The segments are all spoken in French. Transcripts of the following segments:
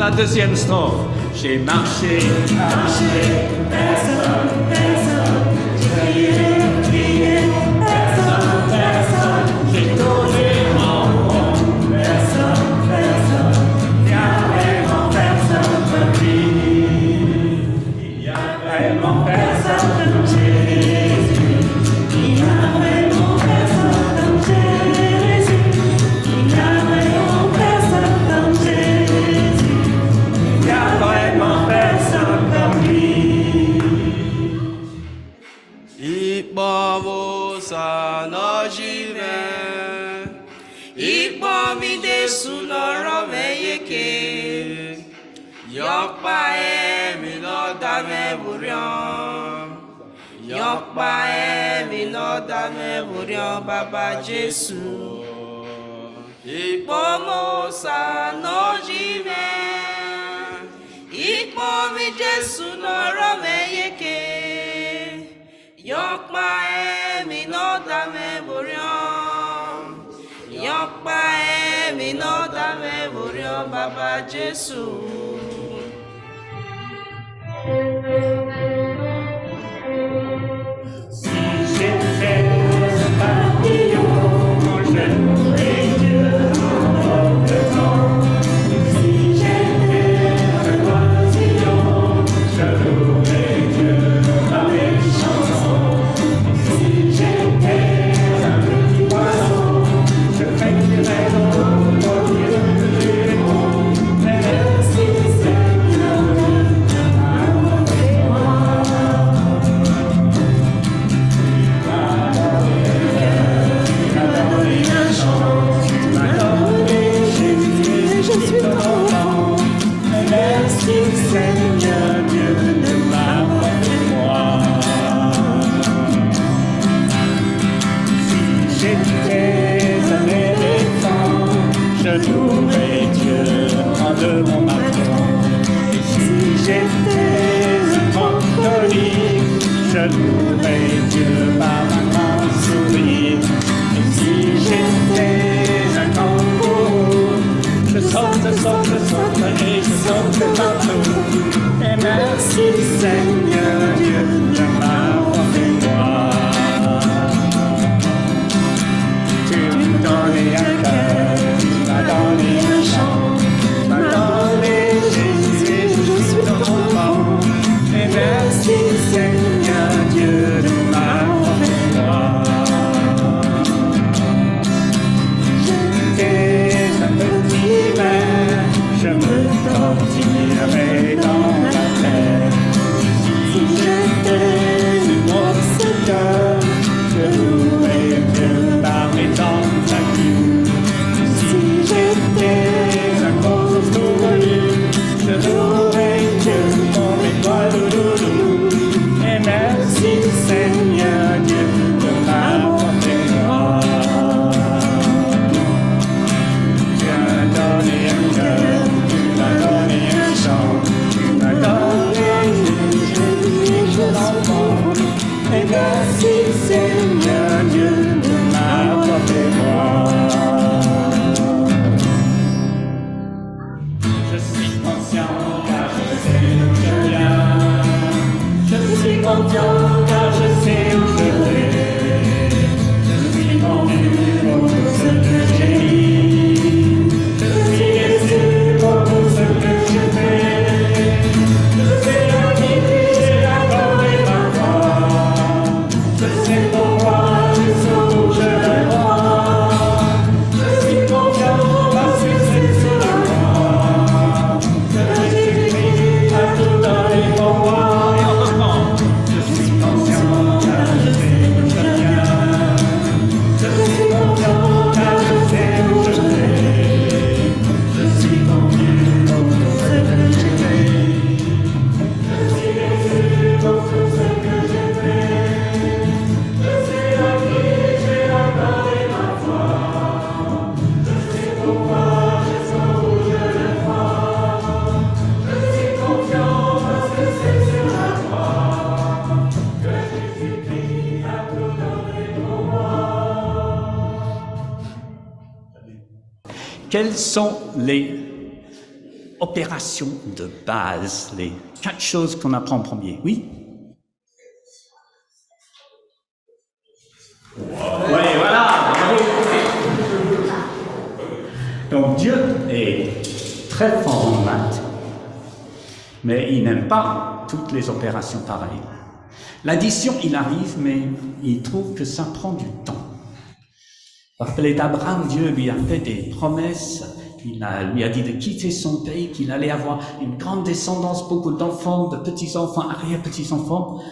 la deuxième strophe. J'ai marché, personne, j'ai crié, personne, j'ai donné mon nom, personne, il y a vraiment personne comme lui. il y a vraiment personne. Comme Jésus, il y a vraiment personne comme Jésus, il y a vraiment personne comme Jésus, Il y a vraiment personne comme lui. Ikpomosa n'ojive, ikpomide sunoro meyeke, yokpa emi n'ọdame burion, yokpa emi n'ọdame burion Baba Jesu. Ikpomosa n'ojive, ikpomide sunoro meyeke. Yokpa emi n'ọdame burion, yokpa emi n'ọdame burion Baba Jesu. Si j'étais un papillon, je louerais Dieu en le temps. Si j'étais un oisillon, je louerais Dieu dans mes chansons. Si j'étais un petit oiseau, je craignrais l'eau au milieu du monde. Mais merci Seigneur Dieu de m'avoir fait moi. Tu m'as donné un chant, tu m'as donné Jésus, je suis ton enfant. Merci Seigneur Dieu de m'avoir fait moi. Si j'étais un éléphant, je louerais Dieu en de mon matin. Et si j'étais un catholique, je louerais Dieu par ma grande sourire. Et si j'étais un kangourou, je saute et je saute partout. Et merci Seigneur Dieu de m'avoir fait moi. Tu m'as donné un cœur, tu m'as donné un chant, tu m'as donné Jésus, je suis ton enfant. Et merci Seigneur Dieu de m'avoir fait moi. J'étais un petit ver, je me tortillerais dans la terre. Si j'étais une grosse cœur, je louerais Dieu par mes tentacules. Si j'étais un gros tourelu, je louerais Dieu pour mes doigts louloulou. Et merci Seigneur Dieu de m'avoir fait moi. Tu m'as donné un cœur, tu m'as donné un chant, tu m'as donné Jésus, je l'entends. Et merci Seigneur Dieu de m'avoir fait moi. Je suis conscient car je sais où je viens. Je suis confiant car je sais où je vais. Je suis convaincu pour tout ce que j'ai dit. Je suis déçu pour tout ce que je fais. Je sais à qui j'ai accordé ma foi. Je sais pourquoi je sais où je le crois. Je suis confiant parce que c'est sur la croix que Jésus-Christ a tout donné pour moi. Et on reprend. Je suis conscient car je sais où je viens. Je suis confiant car je sais où je vais. Je suis convaincu pour tout ce que j'ai fait. Je suis déçu pour tout ce que j'ai fait. Je sais à qui j'ai accordé ma foi. Je sais pourquoi je sais où je le crois. Je suis confiant parce que c'est sur la croix que Jésus-Christ a tout donné pour moi. Quels sont les opérations de base, les 4 choses qu'on apprend en premier. Oui? Oui, voilà. Donc Dieu est très fort en maths, mais il n'aime pas toutes les opérations pareilles. L'addition, il arrive, mais il trouve que ça prend du temps. Rappelez d'Abraham, Dieu lui a fait des promesses, lui a dit de quitter son pays, qu'il allait avoir une grande descendance, beaucoup d'enfants, de petits-enfants, arrière-petits-enfants.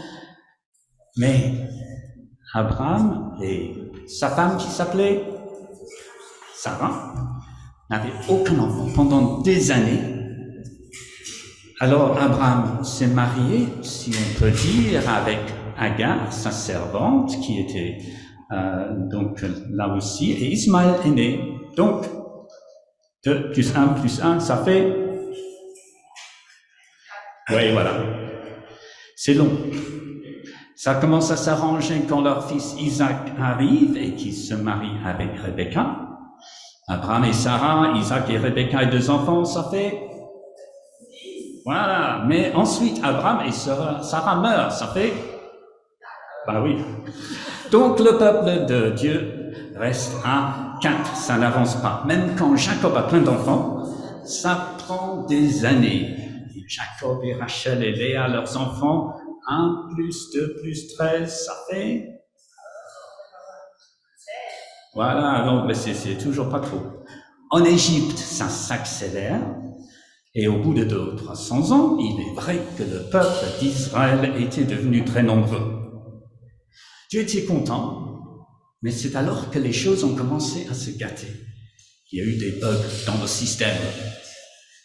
Mais Abraham et sa femme qui s'appelait Sarah n'avaient aucun enfant pendant des années. Alors Abraham s'est marié, si on peut dire, avec Agar, sa servante, qui était donc là aussi, et Ismaël est né. Donc, 2 plus 1, ça fait... Oui, voilà. C'est long. Ça commence à s'arranger quand leur fils Isaac arrive et qu'il se marie avec Rebecca. Abraham et Sarah, Isaac et Rebecca et 2 enfants, ça fait... Voilà. Mais ensuite, Abraham et Sarah meurent, ça fait... Ben oui. Donc le peuple de Dieu reste à 4, ça n'avance pas. Même quand Jacob a plein d'enfants, ça prend des années. Et Jacob et Rachel et Léa, leurs enfants, 1 plus 2 plus 13, ça fait... Voilà, donc mais c'est toujours pas trop. En Égypte, ça s'accélère. Et au bout de 200 ou 300 ans, il est vrai que le peuple d'Israël était devenu très nombreux. Dieu était content, mais c'est alors que les choses ont commencé à se gâter. Il y a eu des bugs dans le système.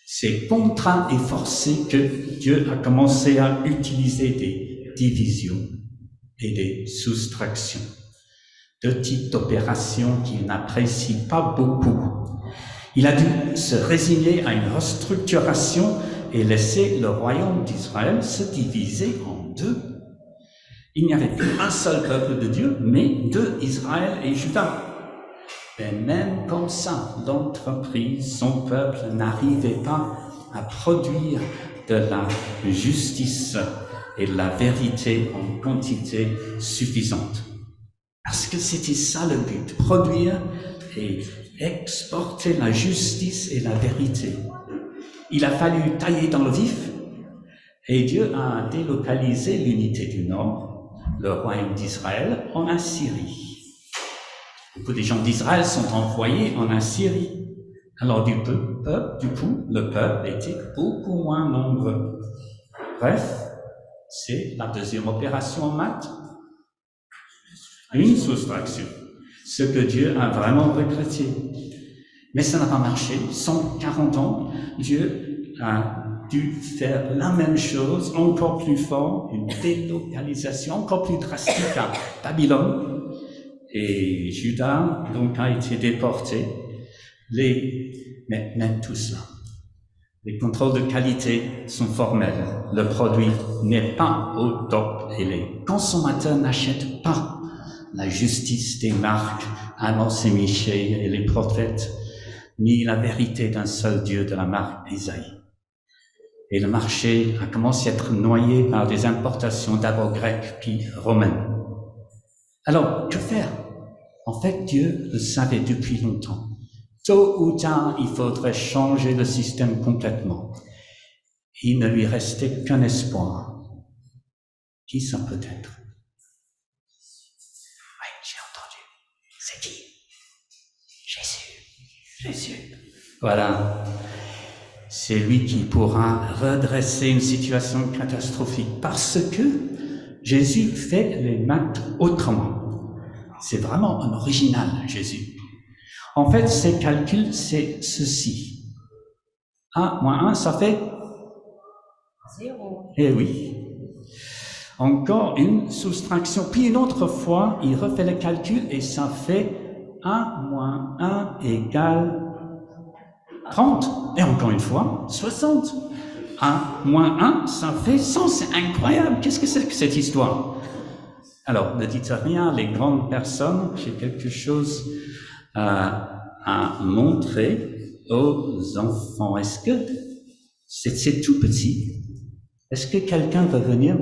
C'est contraint et forcé que Dieu a commencé à utiliser des divisions et des soustractions, petites opérations qu'il n'apprécie pas beaucoup. Il a dû se résigner à une restructuration et laisser le royaume d'Israël se diviser en 2. Il n'y avait plus un seul peuple de Dieu, mais 2, Israël et Juda. Et même comme ça, l'entreprise, son peuple n'arrivait pas à produire de la justice et de la vérité en quantité suffisante. Parce que c'était ça le but, produire et exporter la justice et la vérité. Il a fallu tailler dans le vif, et Dieu a délocalisé l'unité du Nord, le royaume d'Israël, en Assyrie. Beaucoup des gens d'Israël sont envoyés en Assyrie. Alors du coup, le peuple était beaucoup moins nombreux. Bref, c'est la deuxième opération en maths. Une soustraction. Ce que Dieu a vraiment regretté. Mais ça n'a pas marché. 140 ans, Dieu a dû faire la même chose, encore plus fort, une délocalisation encore plus drastique à Babylone. Et Juda, donc, a été déporté. Mais même tout cela, les contrôles de qualité sont formels. Le produit n'est pas au top et les consommateurs n'achètent pas la justice des marques annoncées Michée et les prophètes, ni la vérité d'un seul Dieu de la marque Isaïe. Et le marché a commencé à être noyé par des importations d'abord grecques puis romaines. Alors, que faire? En fait, Dieu le savait depuis longtemps. Tôt ou tard, il faudrait changer le système complètement. Il ne lui restait qu'un espoir. Qui ça peut être? Oui, j'ai entendu. C'est qui? Jésus. Voilà. C'est lui qui pourra redresser une situation catastrophique parce que Jésus fait les maths autrement. C'est vraiment un original, Jésus. En fait, ses calculs, c'est ceci. 1 moins 1, ça fait 0. Eh oui. Encore une soustraction. Puis une autre fois, il refait le calcul et ça fait 1 moins 1 égale 30. Et encore une fois, 60. 1 moins 1, ça fait 100. C'est incroyable. Qu'est-ce que c'est que cette histoire? Alors, ne dites rien, les grandes personnes, j'ai quelque chose à montrer aux enfants. Est-ce que C'est tout petit. Est-ce que quelqu'un va venir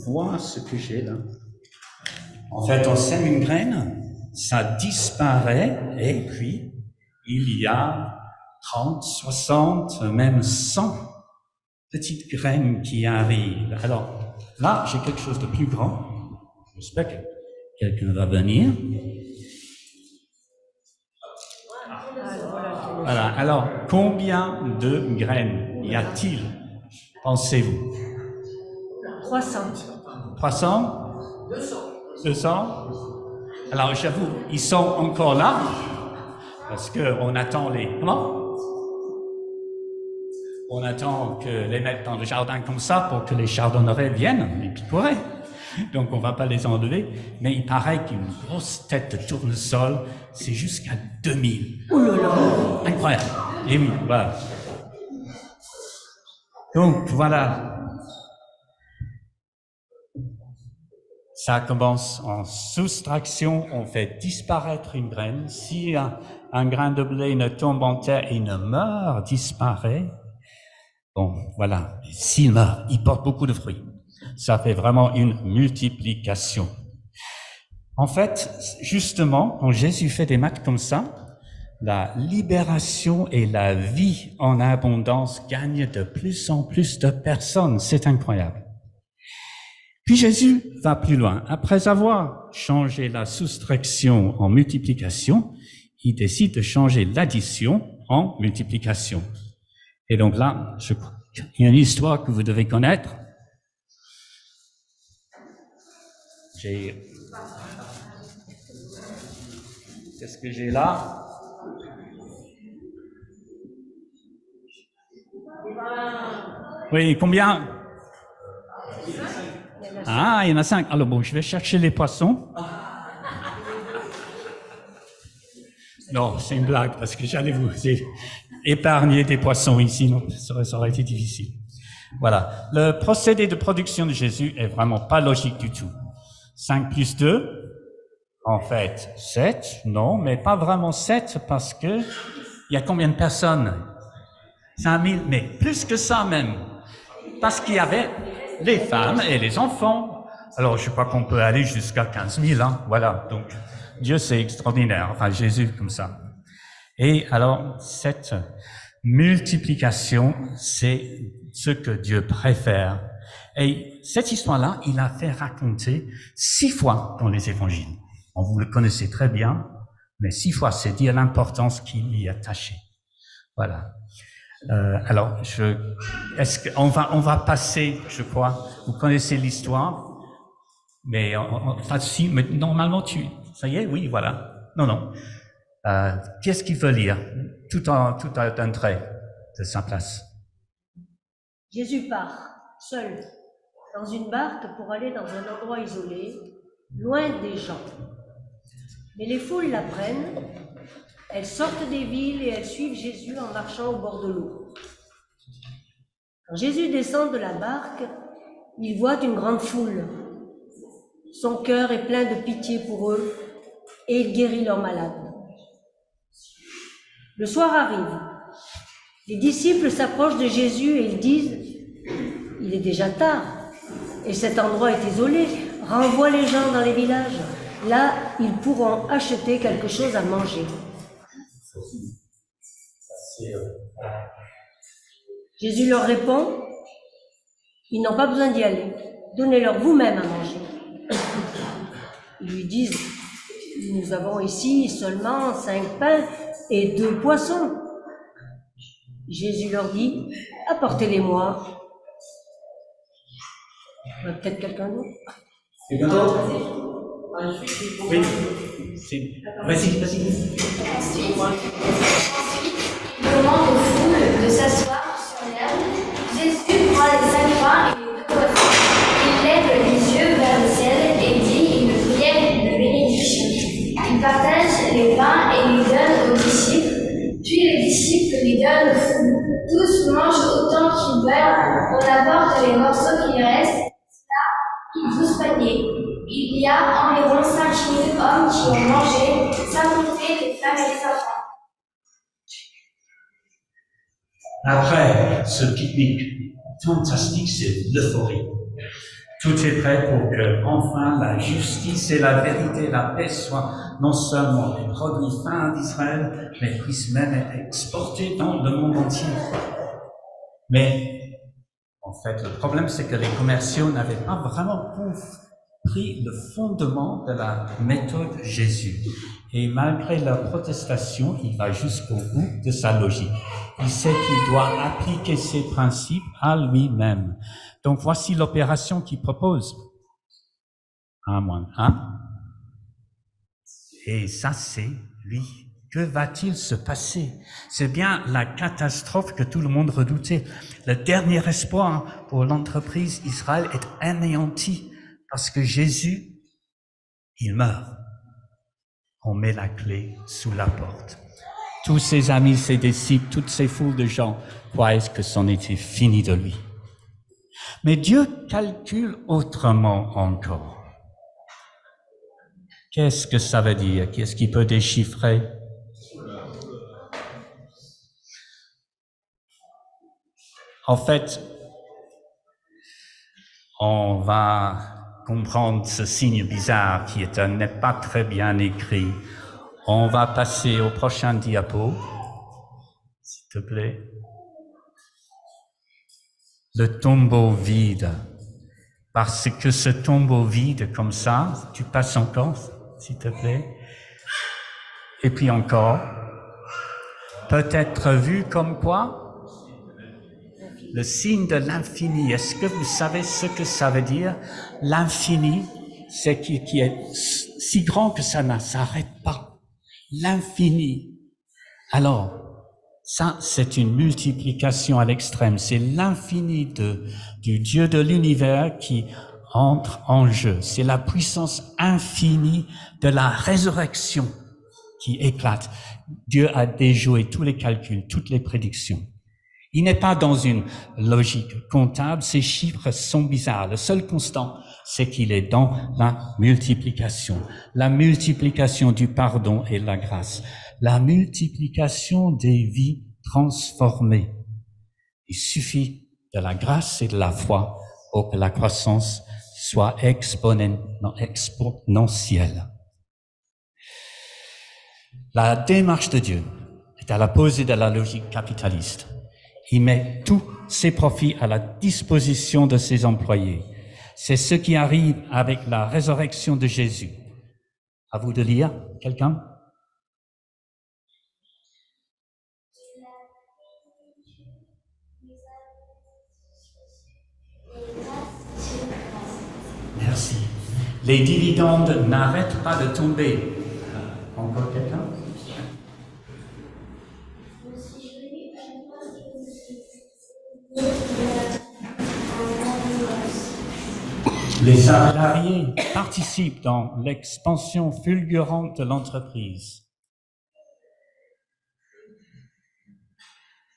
voir ce que j'ai là? En fait, on sème une graine, ça disparaît, et puis il y a 30, 60, même 100 petites graines qui arrivent. Alors, là, j'ai quelque chose de plus grand. J'espère que quelqu'un va venir. Voilà. Alors, combien de graines y a-t-il, pensez-vous? 300. 300? 200? Alors, j'avoue, ils sont encore là, parce qu'on attend les... Comment? On attend que les mettre dans le jardin comme ça pour que les chardonnerets viennent, les picorets. Donc, on ne va pas les enlever. Mais il paraît qu'une grosse tête de tournesol, c'est jusqu'à 2000. Oh là là! Incroyable. Et oui, voilà. Donc, voilà. Ça commence en soustraction, on fait disparaître une graine. Si un grain de blé ne tombe en terre et ne meurt, disparaît, bon, voilà. S'il meurt, il porte beaucoup de fruits. Ça fait vraiment une multiplication. En fait, justement, quand Jésus fait des maths comme ça, la libération et la vie en abondance gagnent de plus en plus de personnes. C'est incroyable. Puis Jésus va plus loin. Après avoir changé la soustraction en multiplication, il décide de changer l'addition en multiplication. Et donc là, il y a une histoire que vous devez connaître. Qu'est-ce que j'ai là? Oui, combien? Ah, il y en a 5. Alors bon, je vais chercher les poissons. Non, c'est une blague, parce que j'allais vous épargner des poissons ici, non, ça aurait été difficile. Voilà. Le procédé de production de Jésus est vraiment pas logique du tout. 5 plus 2, en fait, 7, non, mais pas vraiment 7, parce que il y a combien de personnes? 5000, mais plus que ça même. Parce qu'il y avait les femmes et les enfants. Alors, je crois qu'on peut aller jusqu'à 15 000, hein. Voilà. Donc, Dieu, c'est extraordinaire. Enfin, Jésus, comme ça. Et alors, cette multiplication, c'est ce que Dieu préfère. Et cette histoire-là, il a fait raconter 6 fois dans les évangiles. Vous le connaissez très bien, mais 6 fois, c'est dire l'importance qu'il y a attachée. Voilà. Alors, on va passer, je crois, vous connaissez l'histoire, mais enfin, si, mais normalement, ça y est, oui, voilà. Non. Qu'est-ce qu'il veut lire? Tout un trait de sa place. Jésus part, seul, dans une barque pour aller dans un endroit isolé, loin des gens. Mais les foules l'apprennent. Elles sortent des villes et elles suivent Jésus en marchant au bord de l'eau. Quand Jésus descend de la barque, il voit une grande foule. Son cœur est plein de pitié pour eux et il guérit leurs malades. Le soir arrive. Les disciples s'approchent de Jésus et ils disent « Il est déjà tard et cet endroit est isolé. Renvoie les gens dans les villages. Là, ils pourront acheter quelque chose à manger. » Jésus leur répond, ils n'ont pas besoin d'y aller, donnez-leur vous-même à manger. Ils lui disent, nous avons ici seulement 5 pains et 2 poissons. Jésus leur dit, apportez-les-moi. Peut-être quelqu'un d'autre. Oui. Vas-y. Ensuite, il demande aux foules de s'asseoir sur l'herbe. Jésus prend les 5 pains et les 2 poissons. Il lève les yeux vers le ciel et dit une prière de bénédiction. Il partage les pains et les donne aux disciples. Puis les disciples les donnent aux foules. Tous mangent autant qu'ils veulent. On apporte les morceaux qui restent. Là, 12 paniers. Il y a environ 5 000 hommes qui ont mangé, sans compter les femmes et les enfants. Après ce pique-nique fantastique, c'est l'euphorie. Tout est prêt pour que, enfin, la justice et la vérité, la paix soient non seulement des produits fins d'Israël, mais puissent même être exportés dans le monde entier. Mais, en fait, le problème, c'est que les commerciaux n'avaient pas vraiment compris le fondement de la méthode Jésus. Et malgré leur protestation, il va jusqu'au bout de sa logique. Il sait qu'il doit appliquer ses principes à lui-même. Donc, voici l'opération qu'il propose. 1 moins 1. Et ça, c'est lui. Que va-t-il se passer? C'est bien la catastrophe que tout le monde redoutait. Le dernier espoir pour l'entreprise Israël est anéanti parce que Jésus, il meurt. On met la clé sous la porte. Tous ses amis, ses disciples, toutes ces foules de gens croyaient que c'en était fini de lui. Mais Dieu calcule autrement encore. Qu'est-ce que ça veut dire? Qu'est-ce qu'il peut déchiffrer? En fait, on va comprendre ce signe bizarre qui n'est pas très bien écrit. On va passer au prochain diapo, s'il te plaît. Le tombeau vide. Parce que ce tombeau vide comme ça, tu passes encore, s'il te plaît. Et puis encore, peut être vu comme quoi? Le signe de l'infini. Est-ce que vous savez ce que ça veut dire? L'infini, c'est qui est si grand que ça ne s'arrête pas. L'infini. Alors, ça, c'est une multiplication à l'extrême. C'est l'infini du Dieu de l'univers qui entre en jeu. C'est la puissance infinie de la résurrection qui éclate. Dieu a déjoué tous les calculs, toutes les prédictions. Il n'est pas dans une logique comptable, ces chiffres sont bizarres. Le seul constant, c'est qu'il est dans la multiplication du pardon et de la grâce, la multiplication des vies transformées. Il suffit de la grâce et de la foi pour que la croissance soit exponentielle. La démarche de Dieu est à l'opposé de la logique capitaliste. Il met tous ses profits à la disposition de ses employés. C'est ce qui arrive avec la résurrection de Jésus. À vous de lire, quelqu'un? Merci. Les dividendes n'arrêtent pas de tomber. Encore quelqu'un? Les salariés participent dans l'expansion fulgurante de l'entreprise.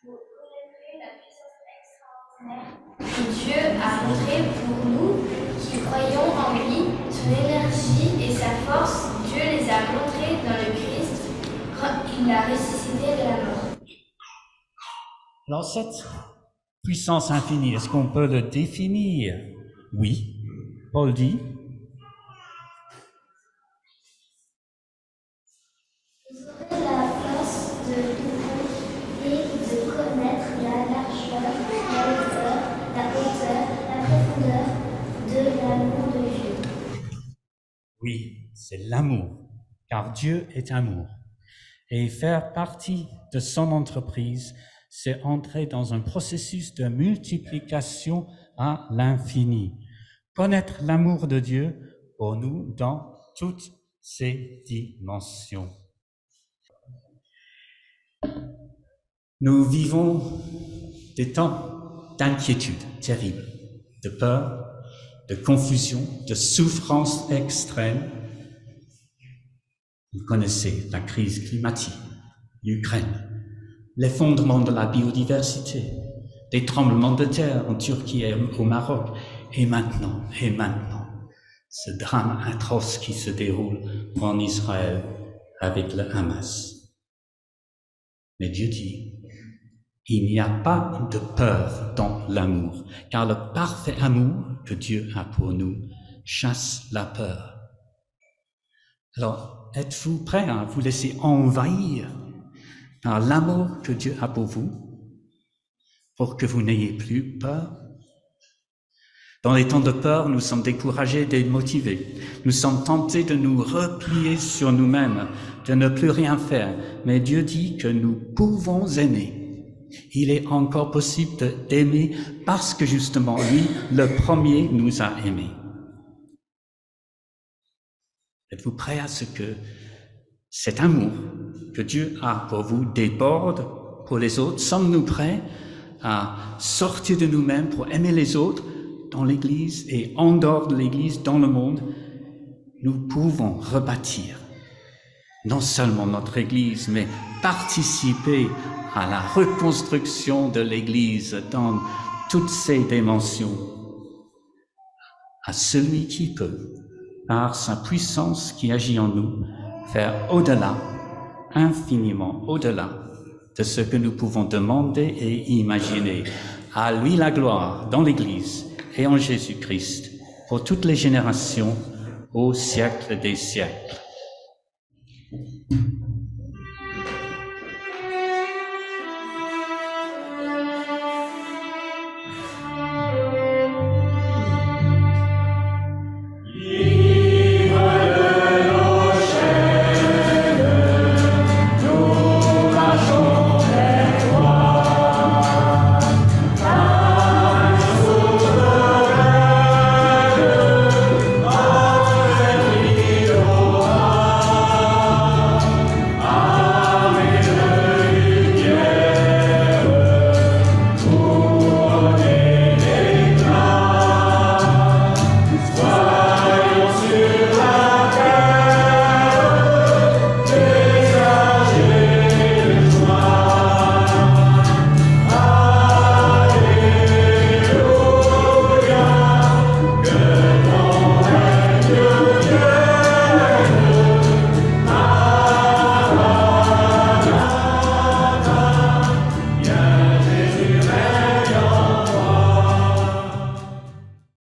Vous connaîtrez la puissance extraordinaire que Dieu a montrée pour nous qui croyons en lui, son énergie et sa force. Dieu les a montrés dans le Christ. Il l'a ressuscité de la mort. Alors cette puissance infinie, est-ce qu'on peut le définir? Oui. Paul dit, vous aurez la force de comprendre et de connaître la largeur, la hauteur, la profondeur de l'amour de Dieu. oui, c'est l'amour, car Dieu est amour. Et faire partie de son entreprise, c'est entrer dans un processus de multiplication à l'infini. Connaître l'amour de Dieu pour nous dans toutes ses dimensions. Nous vivons des temps d'inquiétude terrible, de peur, de confusion, de souffrance extrême. Vous connaissez la crise climatique, l'Ukraine, l'effondrement de la biodiversité, des tremblements de terre en Turquie et au Maroc, et maintenant, ce drame atroce qui se déroule en Israël avec le Hamas. Mais Dieu dit, Il n'y a pas de peur dans l'amour, car le parfait amour que Dieu a pour nous chasse la peur. Alors, êtes-vous prêts à vous laisser envahir par l'amour que Dieu a pour vous, pour que vous n'ayez plus peur? Dans les temps de peur, nous sommes découragés, démotivés. Nous sommes tentés de nous replier sur nous-mêmes, de ne plus rien faire. Mais Dieu dit que nous pouvons aimer. Il est encore possible d'aimer parce que justement, lui, le premier, nous a aimés. Êtes-vous prêts à ce que cet amour que Dieu a pour vous déborde pour les autres? Sommes-nous prêts à sortir de nous-mêmes pour aimer les autres dans l'Église et en dehors de l'Église, dans le monde? Nous pouvons rebâtir non seulement notre Église, mais participer à la reconstruction de l'Église dans toutes ses dimensions, à celui qui peut, par sa puissance qui agit en nous, faire au-delà, infiniment au-delà de ce que nous pouvons demander et imaginer. À lui la gloire dans l'Église et en Jésus-Christ, pour toutes les générations, au siècle des siècles.